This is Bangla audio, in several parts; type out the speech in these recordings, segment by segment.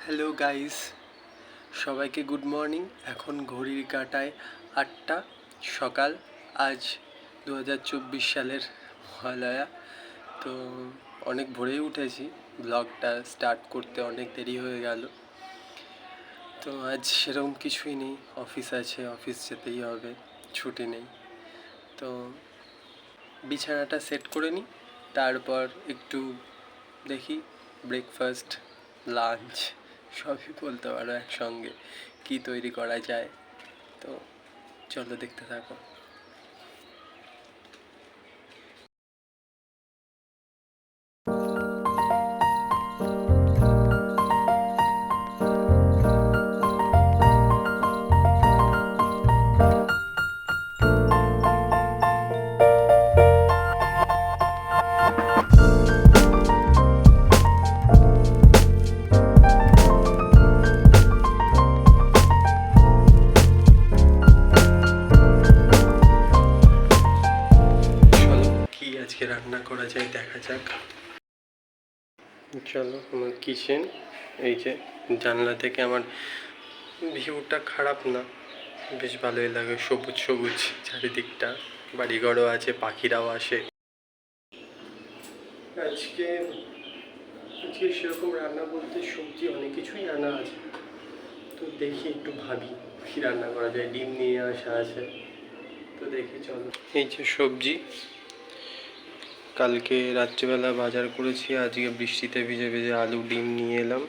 হ্যালো গাইস, সবাইকে গুড মর্নিং। এখন ঘড়ির কাঁটায় 8টা সকাল। আজ 2024 সালের মহালয়া। তো অনেক ভোরেই উঠেছি, ব্লগটা স্টার্ট করতে অনেক দেরি হয়ে গেল। তো আজ সেরকম কিছুই নেই, অফিস আছে, অফিস যেতেই হবে, ছুটি নেই। তো বিছানাটা সেট করে নিই, তারপর একটু দেখি ব্রেকফাস্ট, লাঞ্চ সবই বলতে পারো একসঙ্গে কি তৈরি করা যায়। তো চলো দেখতে থাকো। চলো কি আজকে রান্না করা যায় দেখা যাক। চলো, আমার কিচেন, এই যে জানলা থেকে আমার ভিউটা খারাপ না, বেশ ভালোই লাগে, সবুজ সবুজ চারিদিকটা, বাড়িঘরও আছে, পাখিরাও আসে। আজকে আজকে সেরকম রান্না বলতে সবজি অনেক কিছুই আনা আছে, তো দেখি একটু ভাবি কী রান্না করা যায়। ডিম নিয়ে আসা আছে, তো দেখি চলো। এই যে সবজি কালকে রাত্রিবেলা বাজার করেছি, আজকে বৃষ্টিতে ভিজে ভিজে আলু ডিম নিয়ে এলাম।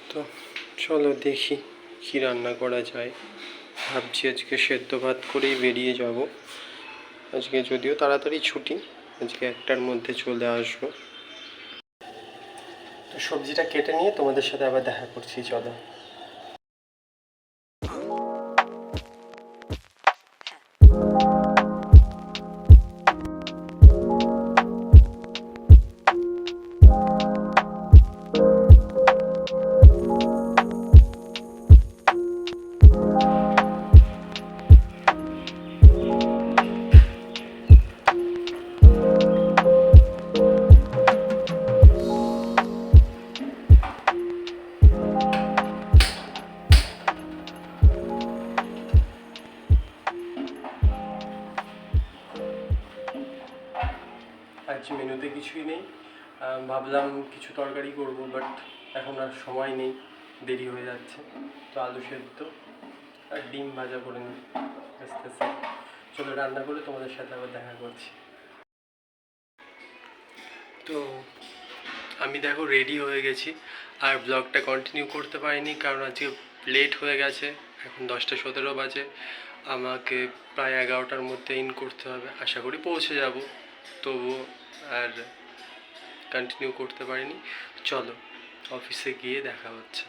তো চলো দেখি কী রান্না করা যায়। ভাবছি আজকে সেদ্ধ ভাত করেই বেরিয়ে যাব। আজকে যদিও তাড়াতাড়ি ছুটি, আজকে 1টার মধ্যে চলে আসবো। তো সবজিটা কেটে নিয়ে তোমাদের সাথে আবার দেখা করছি, চলো। আজ মেনুতে কিছুই নেই, ভাবলাম কিছু তরকারি করব, বাট এখন আর সময় নেই, দেরি হয়ে যাচ্ছে। তো আলু সেদ্ধ আর ডিম ভাজা করে নিই আস্তে আস্তে। চলো রান্না করে তোমাদের সাথে আবার দেখা করছি। তো আমি দেখো রেডি হয়ে গেছি, আর ব্লগটা কন্টিনিউ করতে পারিনি কারণ আজকে লেট হয়ে গেছে। এখন 10টা 17 বাজে, আমাকে প্রায় 11টার মধ্যে ইন করতে হবে। আশা করি পৌঁছে যাব, তবুও আর কন্টিনিউ করতে পারিনি। চলো অফিসে গিয়ে দেখা হচ্ছে।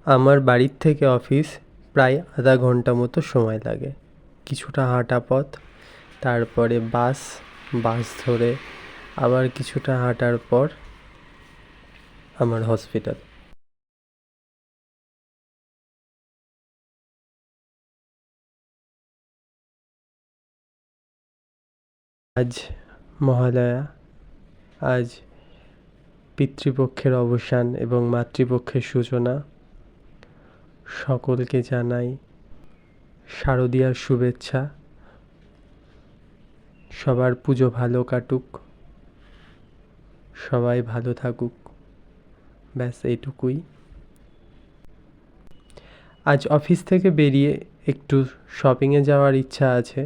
আমার বাড়ির থেকে অফিস প্রায় আধা ঘন্টা মতো সময় লাগে। কিছুটা হাঁটা পথ, তারপরে বাস ধরে আবার কিছুটা হাঁটার পর আমার হসপিটাল। আজ মহালয়া, আজ পিতৃপক্ষের অবসান এবং মাতৃপক্ষের সূচনা। সকলকে জানাই শারদীয়ার শুভেচ্ছা। সবার পুজো ভালো কাটুক, সবাই ভালো থাকুক, ব্যাস এইটুকুই। আজ অফিস থেকে বেরিয়ে একটু শপিংয়ে যাওয়ার ইচ্ছা আছে,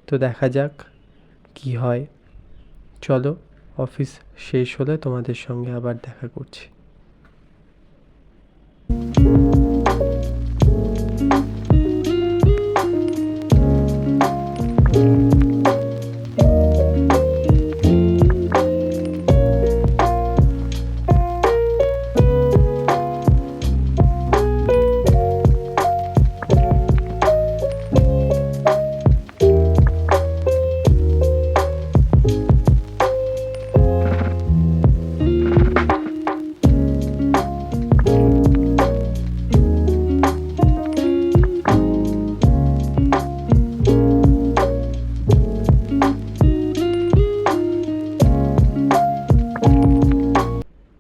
তো দেখা যাক কি হয়। চলো অফিস শেষ হলে তোমাদের সঙ্গে আবার দেখা করছি।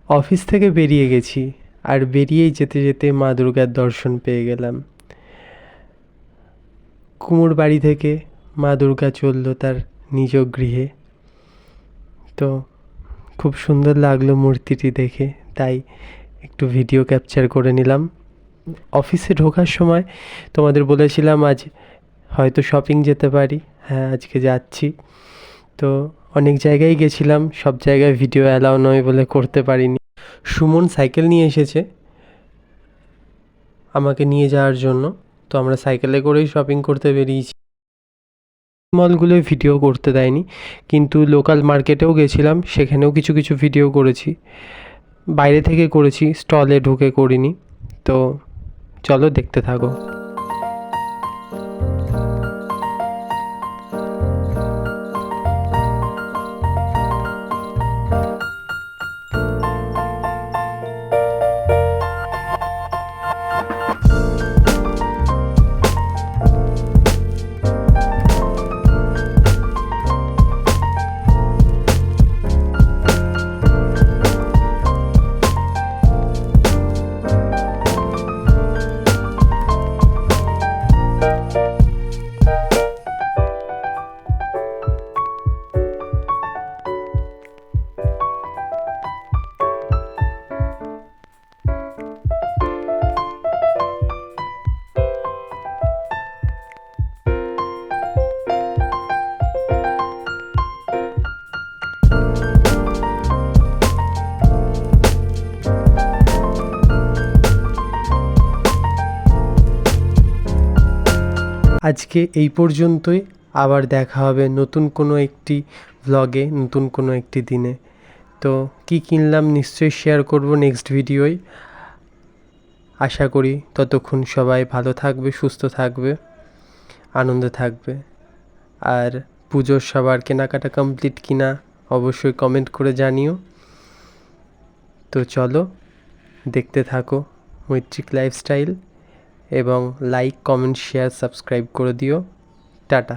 অফিস থেকে বেরিয়ে গেছি, আর বেরিয়েই যেতে যেতে মা দুর্গার দর্শন পেয়ে গেলাম। কুমোর বাড়ি থেকে মা দুর্গা চলল তার নিজ গৃহে। তো খুব সুন্দর লাগলো মূর্তিটি দেখে, তাই একটু ভিডিও ক্যাপচার করে নিলাম। অফিসে ঢোকার সময় তোমাদের বলেছিলাম আজ হয়তো শপিং যেতে পারি। হ্যাঁ, আজকে যাচ্ছি। তো অনেক জায়গায় গেছিলাম, সব জায়গায় ভিডিও অ্যালাউ নয় বলে করতে পারিনি। সুমন সাইকেল নিয়ে এসেছে আমাকে নিয়ে যাওয়ার জন্য, তো আমরা সাইকেলে করেই শপিং করতে বেরিয়েছি। মলগুলোয় ভিডিও করতে দেয়নি, কিন্তু লোকাল মার্কেটেও গেছিলাম, সেখানেও কিছু কিছু ভিডিও করেছি। বাইরে থেকে করেছি, স্টলে ঢুকে করিনি। তো চলো দেখতে থাকো। আজকে এই পর্যন্তই। আবার দেখা হবে নতুন কোনো একটি ভ্লগে, নতুন কোনো একটি দিনে। তো কি কিনলাম নিশ্চয়ই শেয়ার করব নেক্সট ভিডিওয়। আশা করি ততক্ষণ সবাই ভালো থাকবে, সুস্থ থাকবে, আনন্দে থাকবে। আর পুজোর সবার কেনাকাটা কমপ্লিট কিনা অবশ্যই কমেন্ট করে জানিও। তো চলো দেখতে থাকো মৈত্রিক লাইফস্টাইল, এবং লাইক, কমেন্ট, শেয়ার, সাবস্ক্রাইব করে দিও। টাটা।